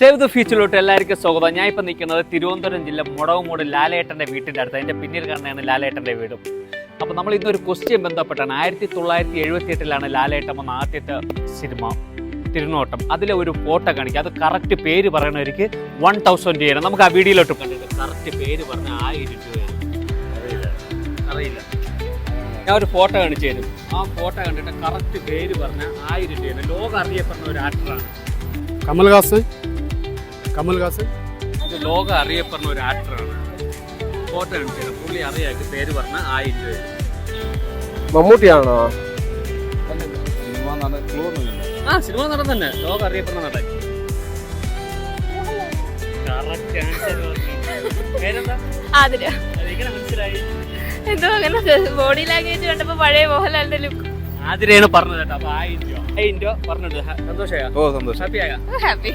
Save the ഫ്യൂച്ചറിലോട്ട് എല്ലാവർക്കും സ്വാഗതം. ഞാൻ ഇപ്പം നിൽക്കുന്നത് തിരുവനന്തപുരം ജില്ല മുടവുമൂട് ലാലേട്ടൻ്റെ വീട്ടിൻ്റെ അടുത്ത്. അതിൻ്റെ പിന്നിൽ കാണുന്നതാണ് ലാലേട്ടൻ്റെ വീടും. അപ്പോൾ നമ്മൾ ഇന്നൊരു ക്വസ്റ്റ്യൻ ബന്ധപ്പെട്ടാണ്. 1978 ലാലേട്ടൻ വന്ന ആദ്യത്തെ സിനിമ തിരുനോട്ടം. അതിലെ ഒരു ഫോട്ടോ കാണിക്കുക. അത് കറക്റ്റ് പേര് പറയണവർക്ക് 1000 രൂപയാണ്. നമുക്ക് ആ വീഡിയോയിലോട്ട് കണ്ടിട്ട് കറക്റ്റ് പേര് പറഞ്ഞാൽ 1000 രൂപയാണ്. അറിയില്ല. ഞാൻ ഒരു ഫോട്ടോ കാണിച്ചു തരും. ആ ഫോട്ടോ കണ്ടിട്ട് കറക്റ്റ് പേര് പറഞ്ഞാൽ 1000 രൂപയാണ്. ലോകം അറിയപ്പെടുന്ന ഒരു ആക്ടറാണ് കമൽഹാസൻ. ഇത് ലോകം അറിയപ്പെടുന്ന ഒരു ആക്ടറാണ്. ഫോട്ടോ കാണിച്ചു തരും. പുള്ളി അറിയാം. പേര് പറഞ്ഞാൽ 1000 രൂപയാണ്. മമ്മൂട്ടിയാണോ? ആ സിനിമ നടൻ തന്നെ. ലോകം അറിയപ്പെടുന്ന നടൻ. പേരെന്താ? അതെങ്ങനെ മനസ്സിലായി? എന്തോ അങ്ങനെ ബോഡി ലാംഗ്വേജ് കണ്ടപ്പോ പഴയ മോഹൻലാലിന്റെ ലുക്ക്. ആതിരയാണ് പറഞ്ഞത് കേട്ടോ. അപ്പൊ 1000 രൂപ പറഞ്ഞിട്ട് സന്തോഷമായ? ഓ സന്തോഷം. ഹാപ്പിയായ? ഹാപ്പി.